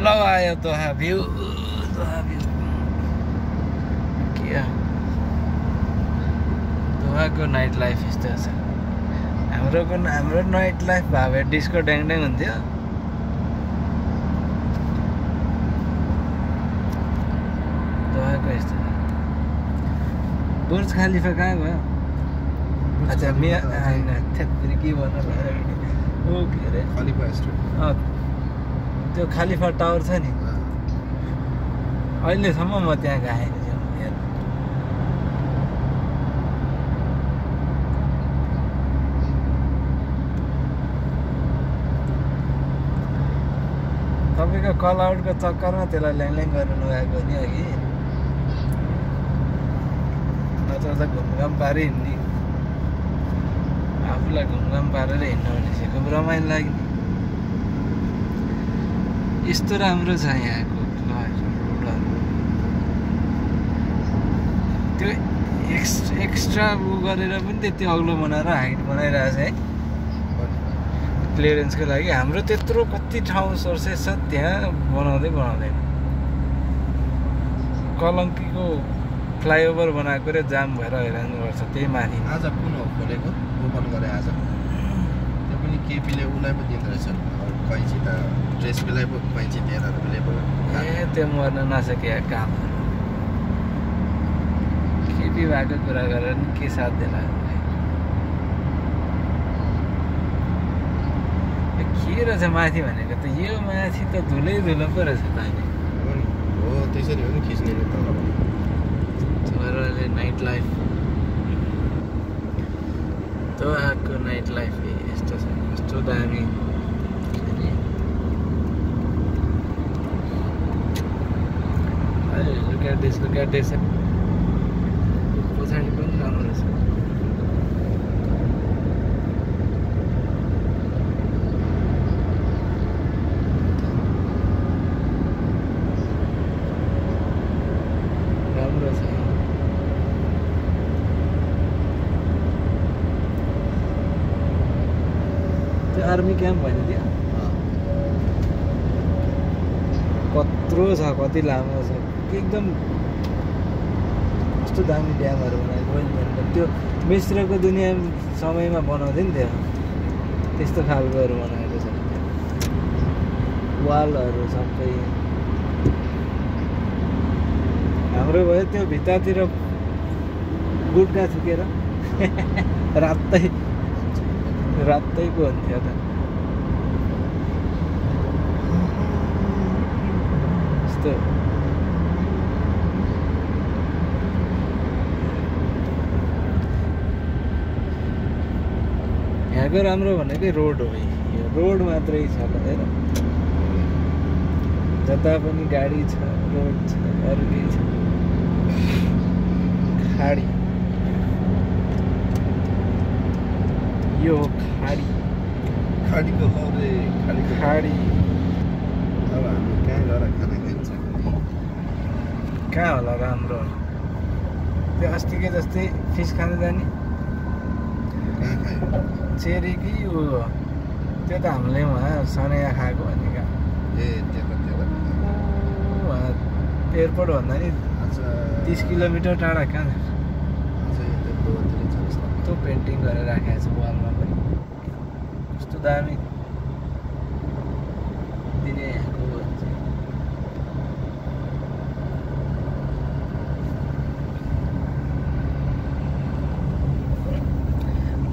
ल आयो दोहा भ्यू के दोहाको नाइट लाइफ यस्तो छ। हाम्रो नाइट लाइफ भए भए डिस्को ड्याङ हुन्थ्यो। दोहाको यस्तो बुर्ज खलिफा कहाँ गयो? अच्छा होइन त्यत्तिरी के भन्नु ओ के अरे खलिफा स्ट्रिट त्यो खलिफा टावर छ नि अहिलेसम्म म त्यहाँ गएको छु हेर। तपाईँको कल आउटको चक्करमा त्यसलाई ल्याङ गरेर लगाएको नि अघि नत्र त घुमघाम पारि हिँड्ने आफूलाई घुमघाम पारेर हिँड्नु भनेपछि खुब रमाइलो लाग्ने। यस्तो राम्रो छ यहाँको रोडहरू। त्यो एक्स्ट्रा उ गरेर पनि त्यति अग्लो बनाएर हाइट बनाइरहेछ है क्लियरेन्सको लागि। हाम्रो त्यत्रो कति ठाउँ सोर्सेस छ त्यहाँ बनाउँदैन। कलङ्कीको फ्लाइओभर बनाएको र जाम भएर हैरान गर्छ त्यही माथि। आज कुन हो खोलेको ओपन गरे आज त्यो पनि केपीले उसलाई पो दिँदो रहेछ कैँची त ड्रेस बेलै पो कैँची दिएर बेलै पो ए त्यो मर्न नसके कामहरू केपी भएको कुरा गरेर नि के साथ देला के रहेछ माथि भनेको त यो माथि त धुलै धुलो पो रहेछ पानी हो त्यसरी हो नि खिच्ने छोराले नाइट लाइफ दोहाको नाइट लाइफ यस्तो छ कस्तो दामी। Look at this पछाडि पनि राम्रो रहेछ। राम्रो छ त्यो आर्मी क्याम्प होइन त्यो कत्रो छ कति लामो छ एकदम कस्तो दामी ड्यामहरू बनाएको मैले भनेको त्यो मिश्रको दुनियाँ समयमा बनाउँथ्यो नि त्यस्तो खालकोहरू बनाएको छ वालहरू सबै। हाम्रो भयो त्यो भित्तातिर गुट्का थुकेर रातैको हुन्थ्यो त यस्तो। यहाँको राम्रो भनेकै रोड हो यो रोड मात्रै छ हेर जता पनि गाडी छ रोड छ अरू केही छ खाडी यो खाडीको लौरे खाडी अब हामी कहाँ गएर खाना खान्छ कहाँ होला राम्रो त्यो अस्तिकै जस्तै फिस खानु जाने कहाँ खायो चेरी कि ऊ त्यो त हामीले उहाँ सनैया खाएको भनेको ए त्यहाँ एयरपोर्ट भन्दा नि 30 किलोमिटर टाढा कहाँ त्यो पेन्टिङ गरेर राखेको छ वालमा पनि कस्तो दामी दिने यहाँको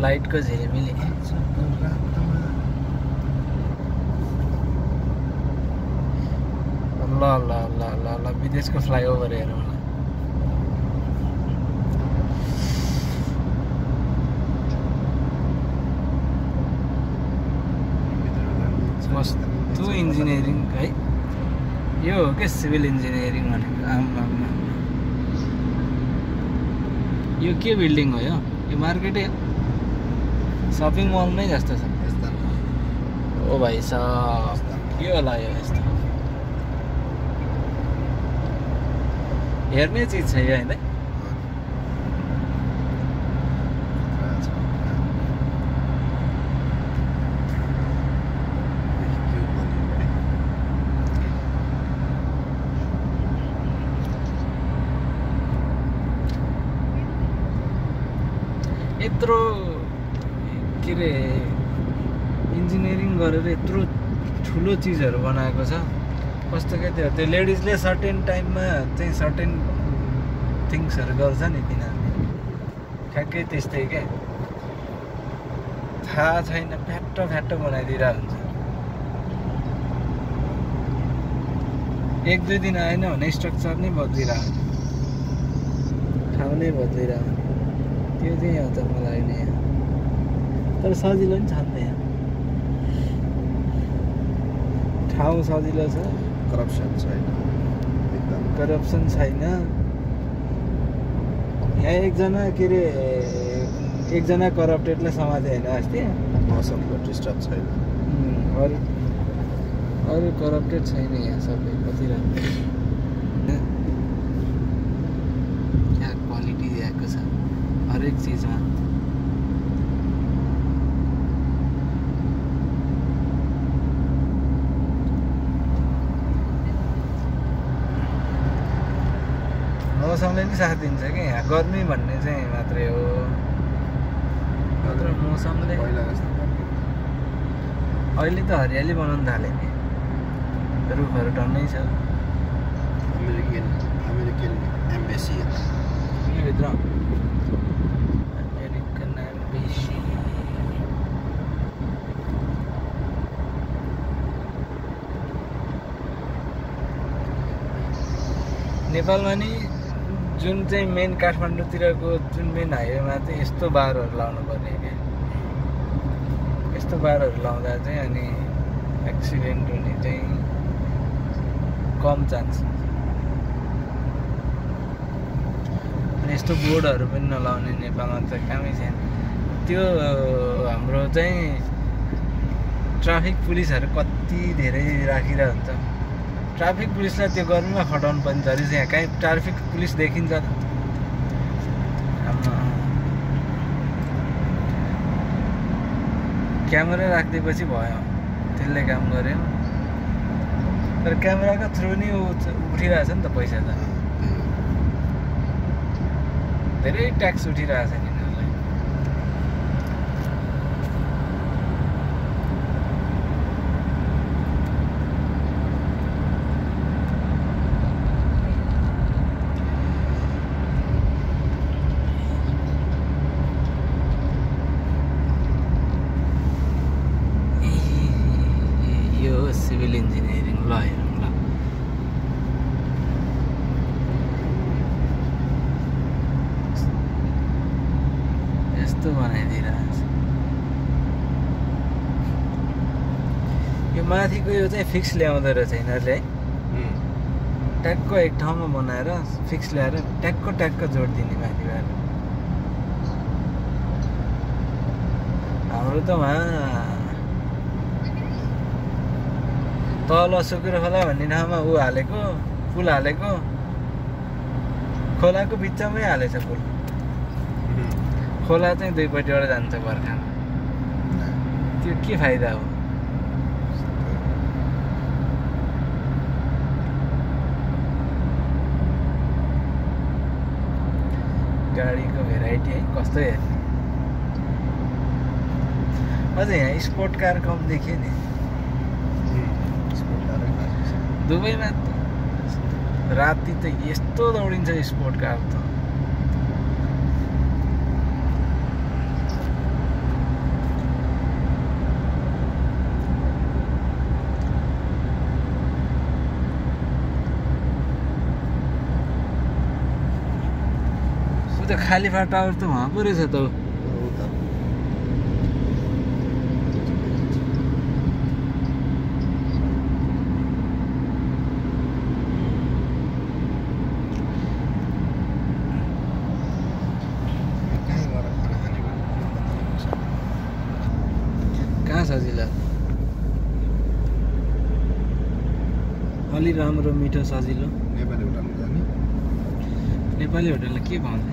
लाइटको झिलिमिली ल ल ल ल ल विदेशको फ्लाइओभर हेरौँ ल कस्तो इन्जिनियरिङ है यो हो क्या सिभिल इन्जिनियरिङ भनेको आमा यो के बिल्डिङ हो यो मार्केटै सपिङ मल नै जस्तो छ ओ भाइ साहब के होला यो यस्तो हेर्ने चिज छ यो होइन यत्रो के अरे इन्जिनियरिङ गरेर यत्रो ठुलो चिजहरू बनाएको छ कस्तो क्या त्यो लेडिजले सर्टेन टाइममा चाहिँ सर्टेन थिङ्सहरू गर्छ नि तिनीहरूले ठ्याक्कै त्यस्तै क्या थाहा छैन फ्याट्ट बनाइदिरहेको हुन्छ 1-2 दिन आएन भने स्ट्रक्चर नै बदलिरहेको ठाउँ नै बदलिरहेको त्यो चाहिँ हो त मलाई नि तर सजिलो नि छ नि त यहाँ ठाउँ सजिलो छ करप्सन छैन एकदम करप्सन छैन यहाँ एकजना करप्टेडलाई समाते होइन अस्ति मौसमको डिस्टर्ब छैन अरू करप्टेड छैन यहाँ सबै कति राम्रो क्या क्वालिटी दिएको छ हरेक चिजमा मौसमले नि साथ दिन्छ कि यहाँ गर्मी भन्ने चाहिँ मात्रै हो मात्र मौसमले अहिले त हरियाली बनाउनु थाल्यो नि रुखहरू टन्नै छ अमेरिकन एम्बेसी यहाँभित्र अमेरिकन एम्बेसी नेपालमा नि जुन चाहिँ मेन काठमाडौँतिरको जुन मेन हाइवेमा चाहिँ यस्तो बारहरू लाउनु पर्ने क्या यस्तो बारहरू लाउँदा चाहिँ अनि एक्सिडेन्ट हुने चाहिँ कम चान्स अनि यस्तो बोर्डहरू पनि नलाउने नेपालमा त कामै छैन त्यो हाम्रो चाहिँ ट्राफिक पुलिसहरू कति धेरै राखिरहेको हुन्छ ट्राफिक पुलिसलाई त्यो गर्मीमा खटाउनु पर्ने झरी चाहिँ यहाँ कहीँ ट्राफिक पुलिस देखिन्छ त क्यामेरा राखिदिएपछि भयो त्यसले काम गर्यो तर क्यामेराको थ्रु नि उठिरहेछ नि त पैसा त धेरै ट्याक्स उठिरहेछ नि यिनीहरूलाई सिभिल इन्जिनियरिङ ल हेरौँ ल यस्तो बनाइदिइरहेको छ यो माथिको यो चाहिँ फिक्स ल्याउँदो रहेछ यिनीहरूले है ट्याक्क एक ठाउँमा बनाएर फिक्स ल्याएर ट्याक्क जोडिदिने माथिबाट हाम्रो त उहाँ तल सुकेर खोला भन्ने ठाउँमा ऊ हालेको पुल हालेको खोलाको बिचमै हालेछ पुल खोला चाहिँ दुईपट्टिबाट जान्छ बर्खामा त्यो के फाइदा हो गाडीको भेराइटी है कस्तो हेर्ने अझ यहाँ स्पोर्ट कार कम देखियो नि दुबईमा राति त यस्तो दौडिन्छ स्पोर्ट कार त त्यो खालिफा टावर त वहाँ पो रहेछ त सजिलो अलि राम्रो मिठो सजिलो नेपाली होटलमा जाने नेपाली होटलमा के पाउँछ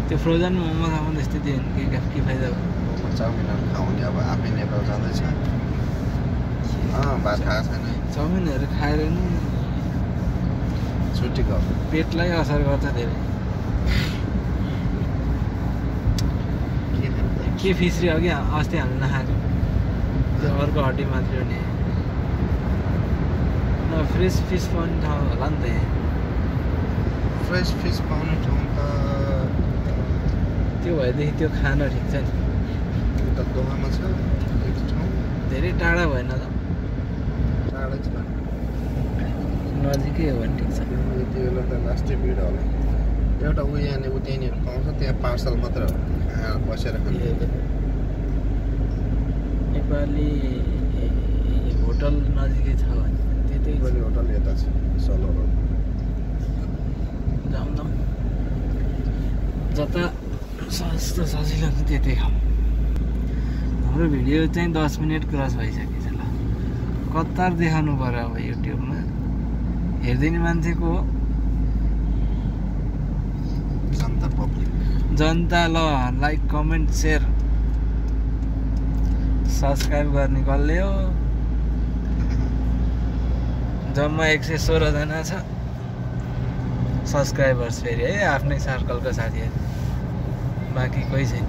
त्यो फ्रोजन मोमो खानु त्यस्तै दियो भने के फाइदा हो मोमो चाउमिनहरू खाउने अब आफै नेपाल जाँदैछ भात खाएको छैन चाउमिनहरू खाएर नि छुट्टी गयो पेटलाई असर गर्छ धेरै के फिसरी अघि अस्ति हामीले नखाएको त्यो अर्को हड्डी मात्रै हो नि फ्रेस फिस पाउने ठाउँ होला नि त यहाँ फ्रेस फिस पाउने ठाउँ त त्यो भएदेखि त्यो खान ठिक छ नि उता दोहामा छ एक ठाउँ धेरै टाढा भएन त टाढै छ नजिकै हो भने ठिक छ यति बेला त लास्टै भिड होला एउटा ऊ यहाँनिर त्यहीँनिर पाउँछ त्यहाँ पार्सल मात्र बसेर खाने नेपाली होटल नजिकै छ भने त्यतै नेपाली होटल यता छ सलो रोड जाउँ न जता सस्तो सजिलो हुन्छ त्यतै खाउँ हाम्रो भिडियो चाहिँ 10 मिनट क्रस भइसकेछ ल कतार देखाउनु पर्यो अब युट्युबमा हेरिदिने मान्छेको हो जनता पब्लिक जनता ल लाइक कमेन्ट सेयर सब्सक्राइब गर्ने कसले हो जम्मा 116 जना छ सब्सक्राइबर्स फेरि है आफ्नै सर्कलको साथीहरू बाँकी कोही छैन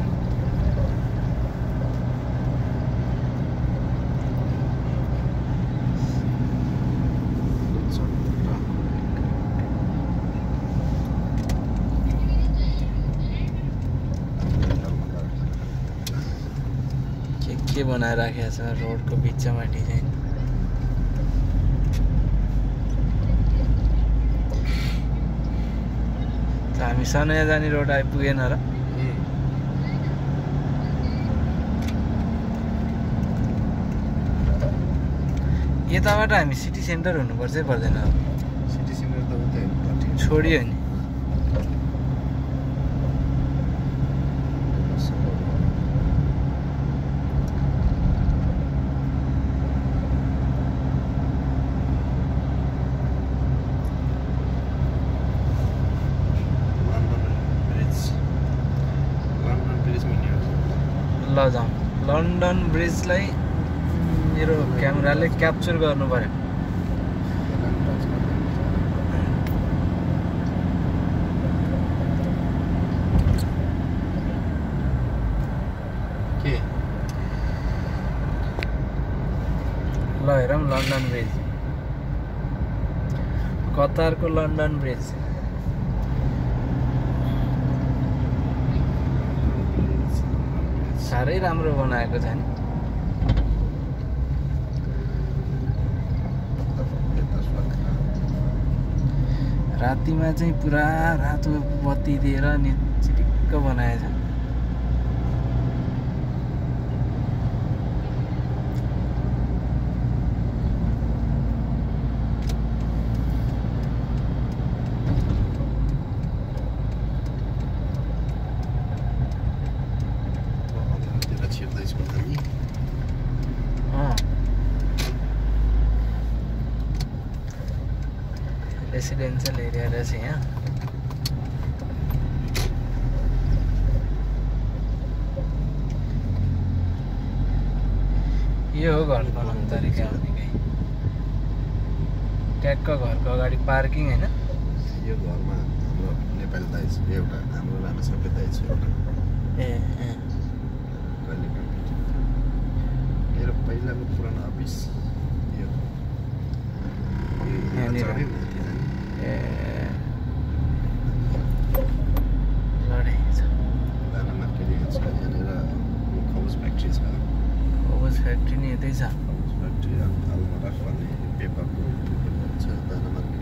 के बनाएर राखेको छ रोडको बिचमा डिजाइन हामी सनैया जाने रोड आइपुगेन र यताबाट हामी सिटी सेन्टर हुनुपर्छ पर्दैन सिटी सेन्टर त उतै छोडियो नि ल जाउँ लन्डन ब्रिजलाई मेरो क्यामेराले क्याप्चर गर्नु पर्यो के ल हेरौँ लन्डन ब्रिज कतारको लन्डन ब्रिज साह्रै राम्रो बनाएको छ नि रातिमा चाहिँ पुरा रातो बत्ती दिएर नि चिटिक्क बनाएछ रेसिडेन्शियल एरिया रहेछ यहाँ यो हो घर बनाउने तरिका भनेकै ट्याक्क घरको अगाडि पार्किङ होइन यो घरमा हाम्रो नेपाली दाइ छ एउटा हाम्रो रामा सबै दाइ छ एउटा ए कहिले मेरो पहिलाको पुरानो अफिस यो यहाँनिर लडाइ छ दाना मार्केट छ यहाँनिर खबुज फ्याक्ट्री छ खबुज फ्याक्ट्री नि यतै छ खबुज फ्याक्ट्री अलमोडा भन्ने पेपरको छ दाना मार्केट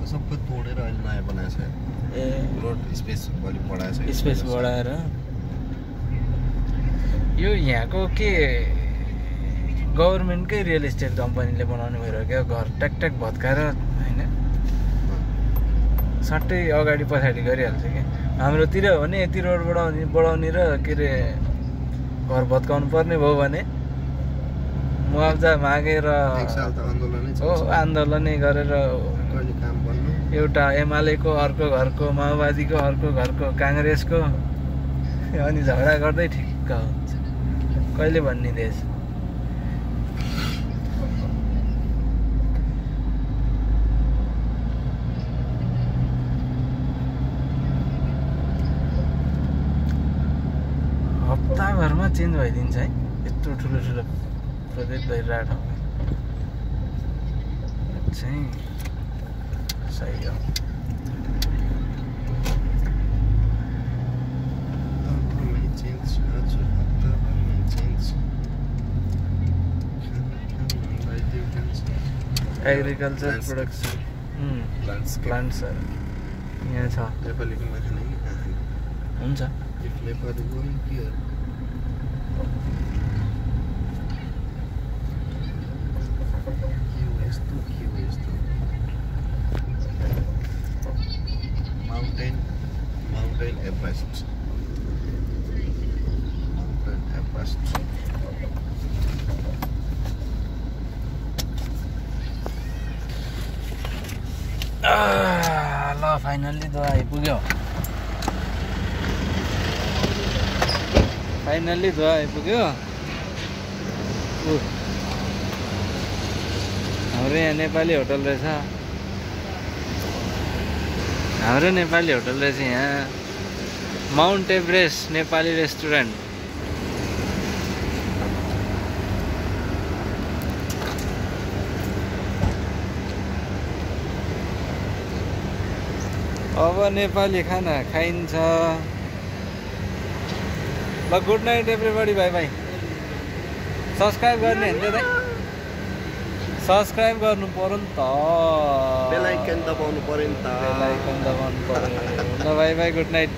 सबै तोडेर अहिले नयाँ बनाएको छ ए रोड स्पेस अलि बढाएको छ स्पेस बढाएर यो यहाँको के गभर्मेन्टकै रियल इस्टेट कम्पनीले बनाउने भइरहेको क्या घर ट्याक ट्याक भत्काएर होइन सट्टै अगाडि पछाडि गरिहाल्छ क्या हाम्रोतिर हो भने यति रोड बढाउने र के अरे घर भत्काउनु पर्ने भयो भने मुआवजा मागेर एक साल त आन्दोलनै हो आन्दोलनै गरेर गर्ने काम बन्नु एउटा एमालेको अर्को घरको माओवादीको अर्को घरको काङ्ग्रेसको अनि झगडा गर्दै ठिक्क हुन्छ कहिले भन्ने देश हप्ताभरमा चेन्ज भइदिन्छ है यत्रो ठुलो ठुलो प्रोजेक्ट भइरहेको ठाउँमा चाहिँ सही हो एग्रिकल्चर प्रोडक्सन प्लान्ट्सहरू यहाँ छ नेपालीको नखाने कि हुन्छ नेपाली गयो के Mountain Everest. ल फाइनल्ली दवा आइपुग्यो हाम्रो यहाँ नेपाली होटल रहेछ यहाँ माउन्ट एभरेस्ट नेपाली रेस्टुरेन्ट अब नेपाली खाना खाइन्छ ल good night everybody by by subscribe गर्ने हुन्छ त सब्सक्राइब गर्नु पर्यो नि त बेल आइकन दबाउनु पर्यो नि त ल बाई बाई गुड नाइट